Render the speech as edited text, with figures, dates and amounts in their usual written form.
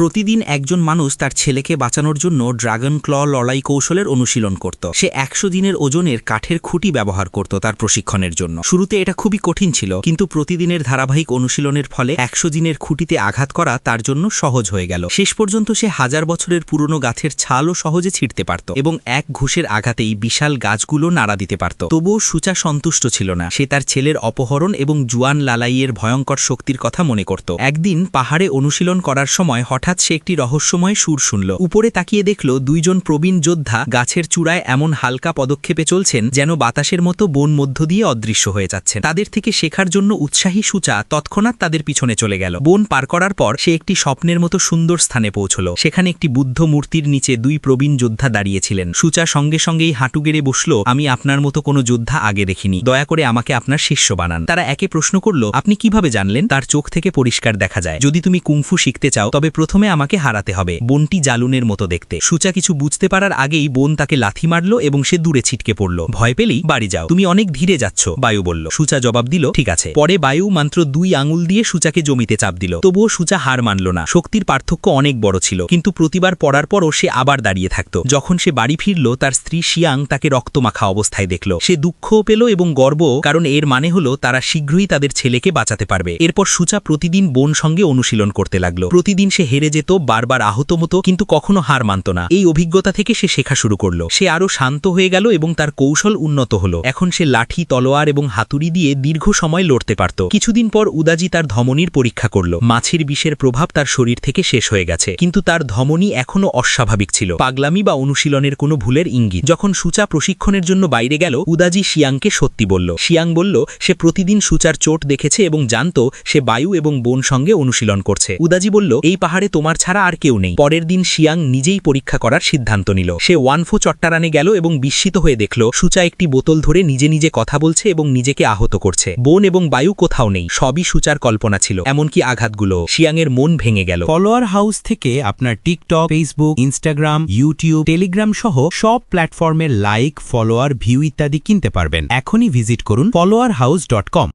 প্রতিদিন একজন মানুষ তার ছেলেকে বাঁচানোর জন্য ড্রাগন ক্ল লড়াই কৌশলের অনুশীলন করত। সে ১০০ দিনের ওজনের কাঠের খুঁটি ব্যবহার করত তার প্রশিক্ষণের জন্য। শুরুতে এটা খুবই কঠিন ছিল, কিন্তু প্রতিদিনের ধারাবাহিক অনুশীলনের ফলে ১০০ দিনের খুঁটিতে আঘাত করা তার জন্য সহজ হয়ে গেল। শেষ পর্যন্ত সে ১০০০ বছরের পুরনো গাছের ছালও সহজে ছিঁড়তে পারত এবং এক ঘুষের আঘাতেই বিশাল গাছগুলো নাড়া দিতে পারত। তবুও সুচা সন্তুষ্ট ছিল না। সে তার ছেলের অপহরণ এবং জুয়ান লালাইয়ের ভয়ঙ্কর শক্তির কথা মনে করত। একদিন পাহাড়ে অনুশীলন করার সময় হঠাৎ সে একটি রহস্যময় সুর শুনল। উপরে তাকিয়ে দেখল দুইজন প্রবীণ যোদ্ধা গাছের চূড়ায় এমন হালকা পদক্ষেপে চলছেন যেন বাতাসের মতো বন মধ্য দিয়ে অদৃশ্য হয়ে যাচ্ছেন। তাদের থেকে শেখার জন্য উৎসাহী সুচা তৎক্ষণাৎ তাদের পিছনে চলে গেল। বন পার করার পর সে একটি স্বপ্নের মতো সুন্দর স্থানে পৌঁছল। সেখানে একটি বুদ্ধ মূর্তির নিচে দুই প্রবীণ যোদ্ধা দাঁড়িয়েছিলেন। সুচা সঙ্গে সঙ্গেই হাঁটু গেড়ে বসল, আমি আপনার মতো কোনো যোদ্ধা আগে দেখিনি, দয়া করে আমাকে আপনার শিষ্য বানান। তারা একে প্রশ্ন করল, আপনি কিভাবে জানলেন? তার চোখ থেকে পরিষ্কার দেখা যায়, যদি তুমি কুংফু শিখতে চাও তবে প্রথমে আমাকে হারাতে হবে। বনটি জালুনের মতো দেখতে। সুচা কিছু বুঝতে পারার আগেই বন তাকে লাথি মারল এবং সে দূরে ছিটকে পড়ল। ভয় পেলেই বাড়ি যাও, তুমি অনেক ধীরে যাচ্ছ, বায়ু বলল। সুচা জবাব দিল, ঠিক আছে। পরে বায়ু মাত্র ২ আঙুল দিয়ে সুচাকে জমিতে চাপ দিল। তবুও সুচা হার মানল না। শক্তির পার্থক্য অনেক বড় ছিল, কিন্তু প্রতিবার পড়ার পরও সে আবার দাঁড়িয়ে থাকত। যখন সে বাড়ি ফিরল তার স্ত্রী শিয়াং তাকে রক্তমাখা অবস্থায় দেখল। সে দুঃখও পেল এবং গর্বও, কারণ এর মানে হলো তারা শীঘ্রই তাদের ছেলেকে বাঁচাতে পারবে। এরপর সুচা প্রতিদিন বোন সঙ্গে অনুশীলন করতে লাগলো। প্রতিদিন সে হেরে যেত, বারবার আহত হতো, কিন্তু কখনো হার মানত না। এই অভিজ্ঞতা থেকে সে শেখা শুরু করলো। সে আরো শান্ত হয়ে গেল এবং তার কৌশল উন্নত হলো। এখন সে লাঠি, তলোয়ার এবং হাতুড়ি দিয়ে দীর্ঘ সময় লড়তে পারত। কিছুদিন পর উদাজি তার ধমনীর পরীক্ষা করল। মাছির বিষের প্রভাব তার শরীর থেকে শেষ হয়ে গেছে, কিন্তু তার ধমনী এখনো অস্বাভাবিক ছিল, পাগলামি বা অনুশীলনের কোনো ভুলের ইঙ্গিত। যখন সুচা প্রশিক্ষণের জন্য বাইরে গেল, উদাজি শিয়াংকে সত্যি বলল। শিয়াং বলল সে প্রতিদিন সুচার চোট দেখেছে এবং জানত সে বায়ু এবং বন সঙ্গে অনুশীলন করছে। উদাজি বলল, এই পাহাড়ে তোমার ছাড়া আর কেউ নেই। পরের দিন শিয়াং নিজেই পরীক্ষা করার সিদ্ধান্ত নিল। সে ওয়ানফো চট্টারানে গেল এবং বিস্মিত হয়ে দেখল সুচা একটি বোতল ধরে নিজে নিজে কথা বলছে এবং নিজেকে আহত করছে। বন এবং বায়ু কোথাও নেই, সবই সুচার কল্পনা ছিল, এমনকি আঘাতগুলো। শিয়াংয়ের মন ভেঙে গেল। ফলোয়ার হাউস থেকে আপনার TikTok, Facebook, Instagram, YouTube, Telegram সহ সব প্ল্যাটফর্মের লাইক, ফলোয়ার, ভিউ ইত্যাদি কিনতে পারবেন। এখনই ভিজিট করুন followerhouse.com।